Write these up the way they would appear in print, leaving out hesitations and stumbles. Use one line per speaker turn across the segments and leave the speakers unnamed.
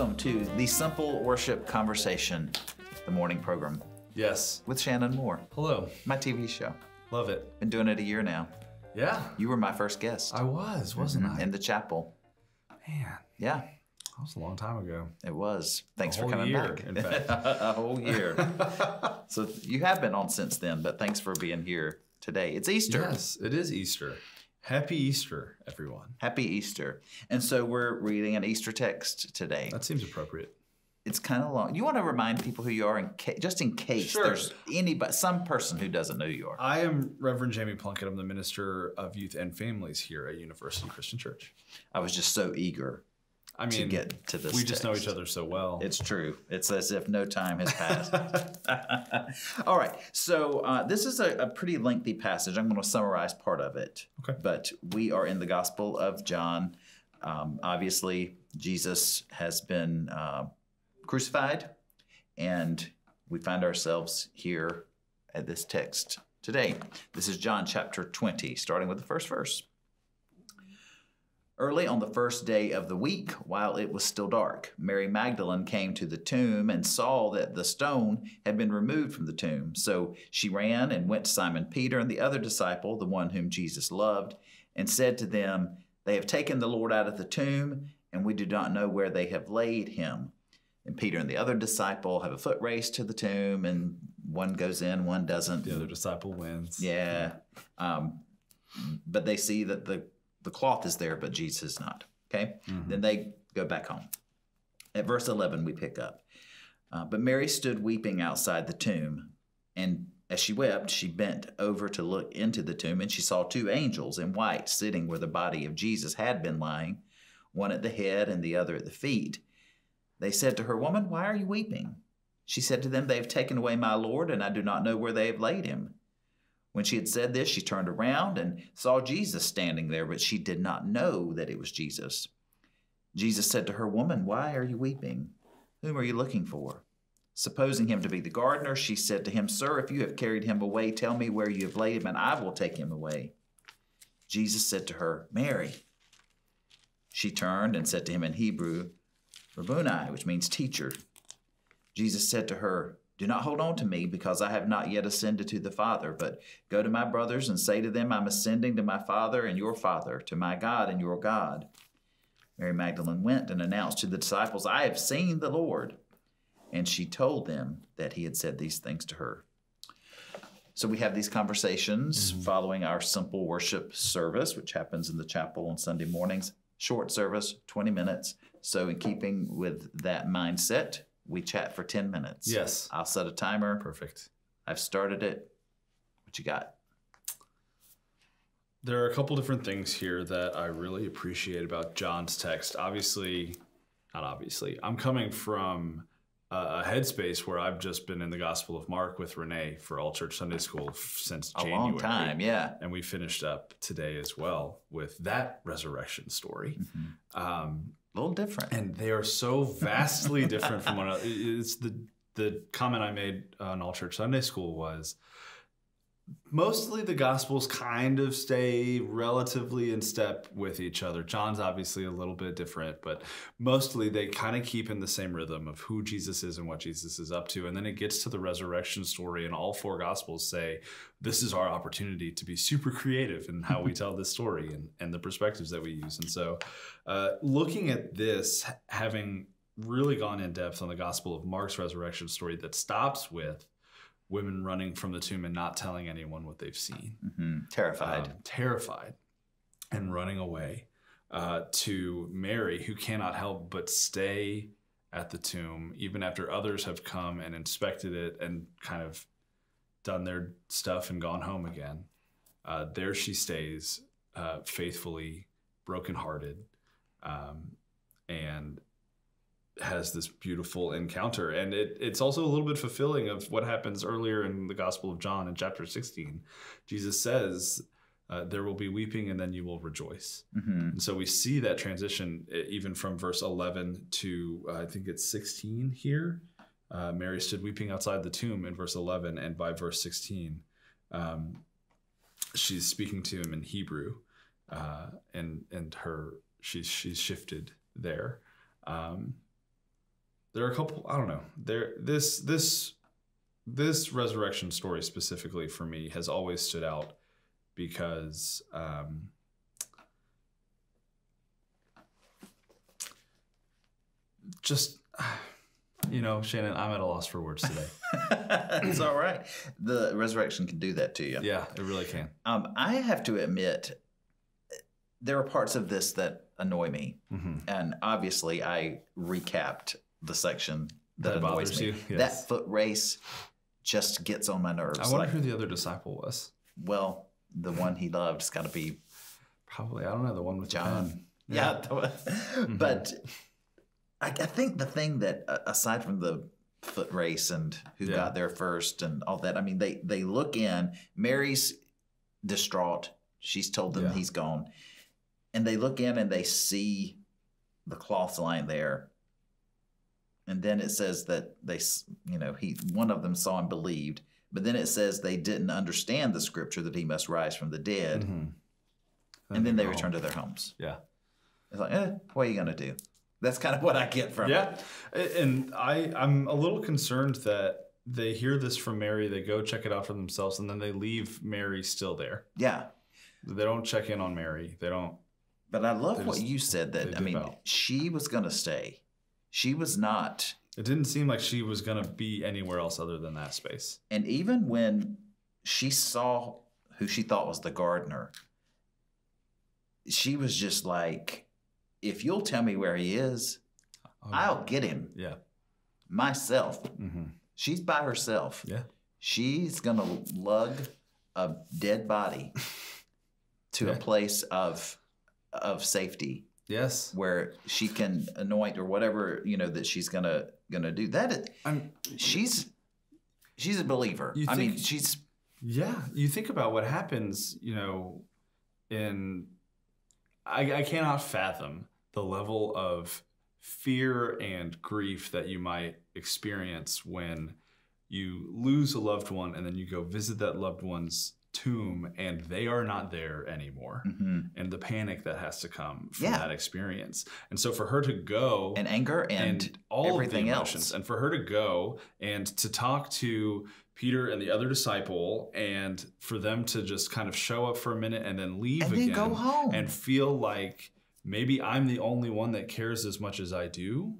Welcome to the Simple Worship Conversation, the morning program
Yes.
with Shannon Moore,
Hello.
my TV show.
Love it.
Been doing it a year now.
Yeah.
You were my first guest.
I was, wasn't I?
In the chapel.
Man,
Yeah,
that was a long time ago.
it was. Thanks
A
for
whole
coming
year,
back.
in fact.
A whole year. So you have been on since then, but thanks for being here today. It's Easter.
Yes, it is Easter. Happy Easter, everyone.
Happy Easter. And so we're reading an Easter text today.
That seems appropriate.
It's kind of long. You want to remind people who you are, just in case there's some person who doesn't know who you are.
I am Reverend Jamie Plunkett. I'm the Minister of Youth and Families here at University Christian Church.
I was just so eager to get to this
we just know
text.
each other so well.
It's true. It's as if no time has passed. All right. So this is a pretty lengthy passage. I'm going to summarize part of it.
Okay.
But we are in the Gospel of John. Obviously, Jesus has been crucified, and we find ourselves here at this text today. This is John chapter 20, starting with the first verse. Early on the first day of the week, while it was still dark, Mary Magdalene came to the tomb and saw that the stone had been removed from the tomb. So she ran and went to Simon Peter and the other disciple, the one whom Jesus loved, and said to them, "They have taken the Lord out of the tomb, and we do not know where they have laid him." And Peter and the other disciple have a foot race to the tomb, and one goes in, one doesn't.
The other disciple wins.
Yeah. But they see that the cloth is there, but Jesus is not. Okay?
Mm-hmm.
Then they go back home. At verse 11, we pick up. But Mary stood weeping outside the tomb, and as she wept, she bent over to look into the tomb, and she saw two angels in white sitting where the body of Jesus had been lying, one at the head and the other at the feet. They said to her, "Woman, why are you weeping?" She said to them, "They have taken away my Lord, and I do not know where they have laid him." When she had said this, she turned around and saw Jesus standing there, but she did not know that it was Jesus. Jesus said to her, "Woman, why are you weeping? Whom are you looking for?" Supposing him to be the gardener, she said to him, "Sir, if you have carried him away, tell me where you have laid him, and I will take him away." Jesus said to her, "Mary." She turned and said to him in Hebrew, "Rabboni," which means teacher. Jesus said to her, "Do not hold on to me, because I have not yet ascended to the Father, but go to my brothers and say to them, I'm ascending to my Father and your Father, to my God and your God." Mary Magdalene went and announced to the disciples, "I have seen the Lord." And she told them that he had said these things to her. So we have these conversations following our simple worship service, which happens in the chapel on Sunday mornings. Short service, 20 minutes. So in keeping with that mindset, we chat for 10 minutes.
Yes.
I'll set a timer.
Perfect.
I've started it. What you got?
There are a couple different things here that I really appreciate about John's text. Not obviously. I'm coming from a headspace where I've just been in the Gospel of Mark with Renee for All Church Sunday School since January.
A long time, yeah.
And we finished up today as well with that resurrection story.
A little different.
And they are so vastly different from one another. It's the comment I made on All Church Sunday School was, mostly the Gospels kind of stay relatively in step with each other. John's obviously a little bit different, but mostly they kind of keep in the same rhythm of who Jesus is and what Jesus is up to. And then it gets to the resurrection story, and all four Gospels say, this is our opportunity to be super creative in how we tell this story and the perspectives that we use. And so looking at this, having really gone in depth on the Gospel of Mark's resurrection story that stops with women running from the tomb and not telling anyone what they've seen.
Terrified.
And running away, to Mary, who cannot help but stay at the tomb, even after others have come and inspected it and kind of done their stuff and gone home again. There she stays, faithfully brokenhearted, and has this beautiful encounter. And it's also a little bit fulfilling of what happens earlier in the Gospel of John in chapter 16. Jesus says, there will be weeping and then you will rejoice. And so we see that transition even from verse 11 to I think it's 16 here. Mary stood weeping outside the tomb in verse 11, and by verse 16, she's speaking to him in Hebrew, and she's shifted there. there are a couple. I don't know. This resurrection story specifically for me has always stood out because just. Shannon, I'm at a loss for words today.
It's all right. The resurrection can do that to you.
Yeah, it really can.
I have to admit, there are parts of this that annoy me. Mm-hmm. And obviously, I recapped the section that annoys me.
You? Yes.
That foot race just gets on my nerves.
I wonder who the other disciple was.
Well, the one he loved has got to be...
Probably, I don't know, the one with
John. Yeah. Mm-hmm. But... I think the thing that, aside from the foot race and who got there first and all that, I mean, they look in. Mary's distraught. She's told them he's gone. And they look in and they see the cloths lying there. And then it says that one of them saw and believed. But then it says they didn't understand the scripture that he must rise from the dead. Mm-hmm. And then they return to their homes.
Yeah.
It's like, what are you going to do? That's kind of what I get from it.
Yeah. And I'm a little concerned that they hear this from Mary, they go check it out for themselves, and then they leave Mary still there.
Yeah.
They don't check in on Mary. They don't.
But I love what you said that, she was going to stay. She was not.
It didn't seem like she was going to be anywhere else other than that space.
And even when she saw who she thought was the gardener, she was just like, if you'll tell me where he is, I'll get him.
Yeah.
Myself. Mm-hmm. She's by herself.
Yeah.
She's going to lug a dead body to a place of safety.
Yes.
Where she can anoint or whatever, that she's gonna do. She's a believer. She's.
Yeah. You think about what happens, I cannot fathom the level of fear and grief that you might experience when you lose a loved one and then you go visit that loved one's tomb and they are not there anymore. Mm-hmm. And the panic that has to come from that experience. And so for her to go...
And anger and all everything else.
And for her to go and to talk to Peter and the other disciple and for them to just kind of show up for a minute and then leave
and
again.
Then go home.
And feel like maybe I'm the only one that cares as much as I do.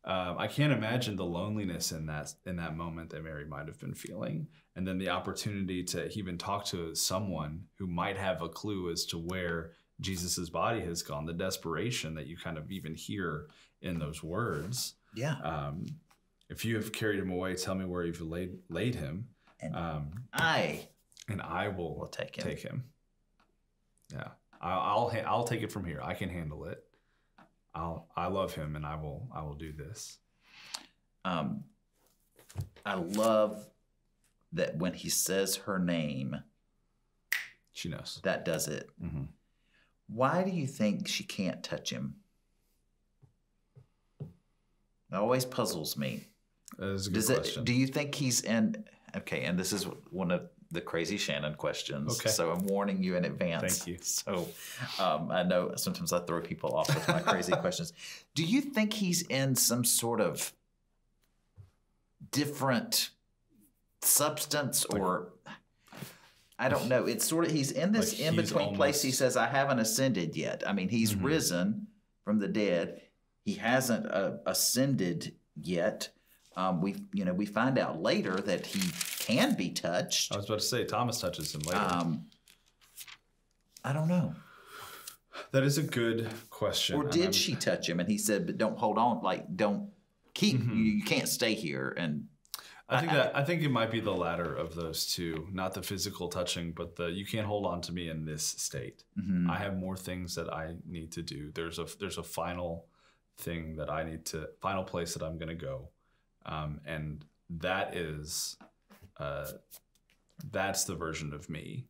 I can't imagine the loneliness in that moment that Mary might have been feeling. And then the opportunity to even talk to someone who might have a clue as to where Jesus's body has gone, the desperation that you kind of even hear in those words.
Yeah.
If you have carried him away, tell me where you've laid him.
And
I will take him. Yeah. I'll take it from here. I can handle it. I love him, and I will do this.
I love that when he says her name,
she knows.
That does it. Mm-hmm. Why do you think she can't touch him? It always puzzles me.
That is a good question.
Do you think he's in? Okay, and this is one of the crazy Shannon questions.
Okay.
So I'm warning you in advance.
Thank you.
So I know sometimes I throw people off with my crazy questions. Do you think he's in some sort of different substance or I don't know. It's sort of, he's in this in-between place. He says, I haven't ascended yet. I mean, he's risen from the dead. He hasn't ascended yet. We find out later that he can be touched.
I was about to say, Thomas touches him later.
I don't know.
That is a good question.
Or did she touch him? And he said, but don't hold on. Like, don't keep, you can't stay here. And
I think it might be the latter of those two, not the physical touching, but you can't hold on to me in this state. Mm-hmm. I have more things that I need to do. There's a final thing that I need to, final place that I'm going to go. And that is, that's the version of me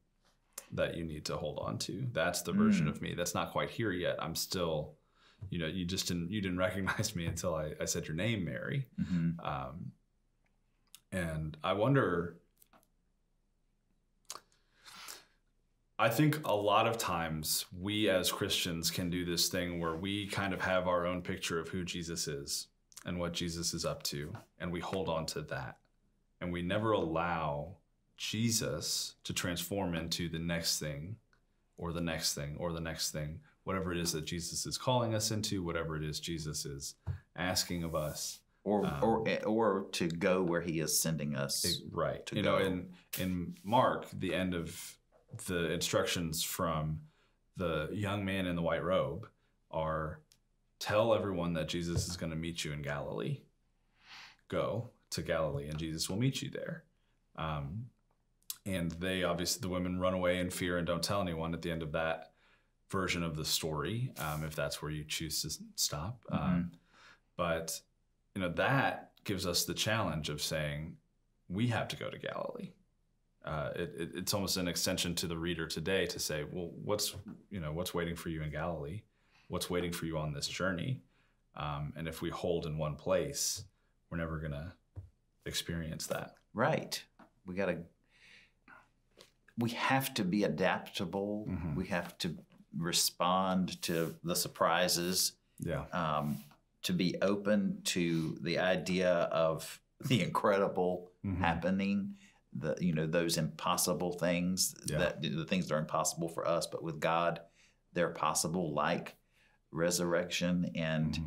that you need to hold on to. That's the version of me that's not quite here yet. I'm still, you didn't recognize me until I said your name, Mary. Mm-hmm. And I wonder, I think a lot of times we as Christians can do this thing where we kind of have our own picture of who Jesus is. and what Jesus is up to, and we hold on to that. And we never allow Jesus to transform into the next thing or the next thing or the next thing, whatever it is that Jesus is calling us into, whatever it is Jesus is asking of us.
Or to go where he is sending us.
Right.
To
you
go.
know, in Mark, the end of the instructions from the young man in the white robe are, tell everyone that Jesus is going to meet you in Galilee. Go to Galilee and Jesus will meet you there. And they obviously, the women run away in fear and don't tell anyone at the end of that version of the story, if that's where you choose to stop. But, you know, that gives us the challenge of saying we have to go to Galilee. It's almost an extension to the reader today to say, well, what's waiting for you in Galilee? What's waiting for you on this journey? And if we hold in one place, we're never going to experience that.
Right. We have to be adaptable. We have to respond to the surprises.
Yeah.
To be open to the idea of the incredible happening, those impossible things, that the things that are impossible for us, but with God, they're possible, like resurrection. And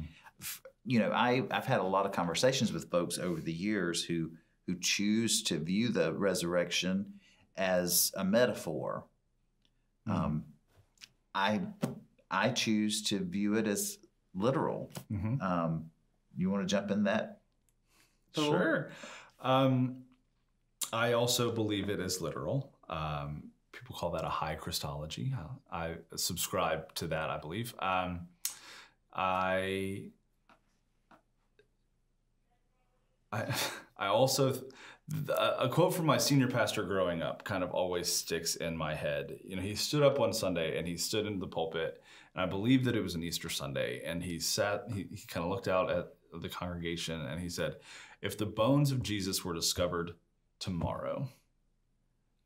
I've had a lot of conversations with folks over the years who choose to view the resurrection as a metaphor. I choose to view it as literal. You want to jump in that?
Sure. I also believe it is literal. People call that a high Christology. I subscribe to that, I believe. I also, a quote from my senior pastor growing up kind of always sticks in my head. You know, he stood up one Sunday and he stood into the pulpit, and I believe that it was an Easter Sunday, and he kind of looked out at the congregation and he said, if the bones of Jesus were discovered tomorrow,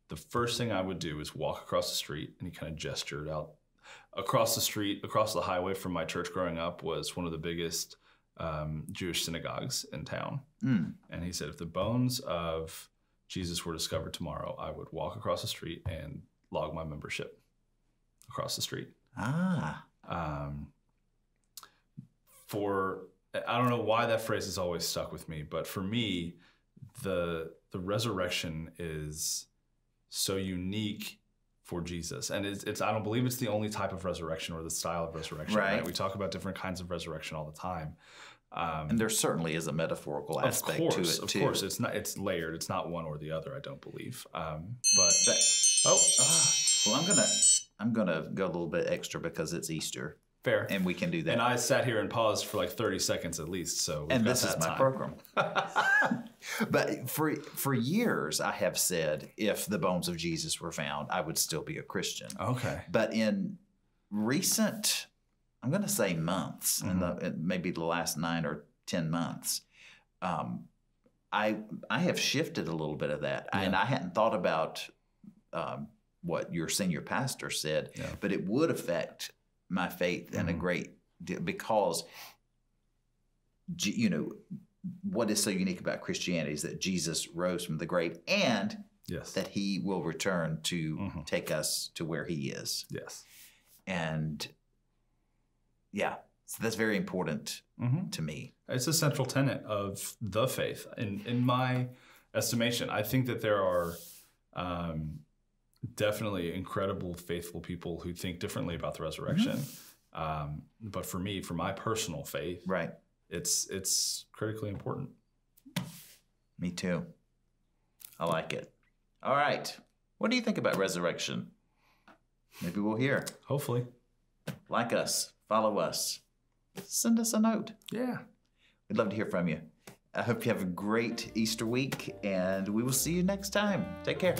the first thing I would do is walk across the street. And he kind of gestured out across the street, across the highway from my church growing up was one of the biggest Jewish synagogues in town. And he said, if the bones of Jesus were discovered tomorrow, I would walk across the street and log my membership across the street. I don't know why that phrase has always stuck with me, but for me, the resurrection is so unique for Jesus. And I don't believe it's the only type of resurrection or the style of resurrection. Right? We talk about different kinds of resurrection all the time.
And there certainly is a metaphorical aspect to it too. Of course,
it's layered. It's not one or the other, I don't believe. I'm gonna go a little bit extra because it's Easter. Fair.
And we can do that.
And I sat here and paused for like 30 seconds at least. So
this is my program. But for years, I have said, if the bones of Jesus were found, I would still be a Christian.
Okay.
But in recent, I'm going to say months, maybe the last 9 or 10 months, I have shifted a little bit of that. Yeah. And I hadn't thought about what your senior pastor said, but it would affect my faith in a great deal, because what is so unique about Christianity is that Jesus rose from the grave, and that he will return to take us to where he is.
Yes.
And so that's very important to me.
It's a central tenet of the faith in my estimation. I think that there are definitely incredible, faithful people who think differently about the resurrection. But for me, for my personal faith, it's critically important.
Me too. I like it. All right. What do you think about resurrection? Maybe we'll hear.
Hopefully.
Like us. Follow us. Send us a note.
Yeah.
We'd love to hear from you. I hope you have a great Easter week, and we will see you next time. Take care.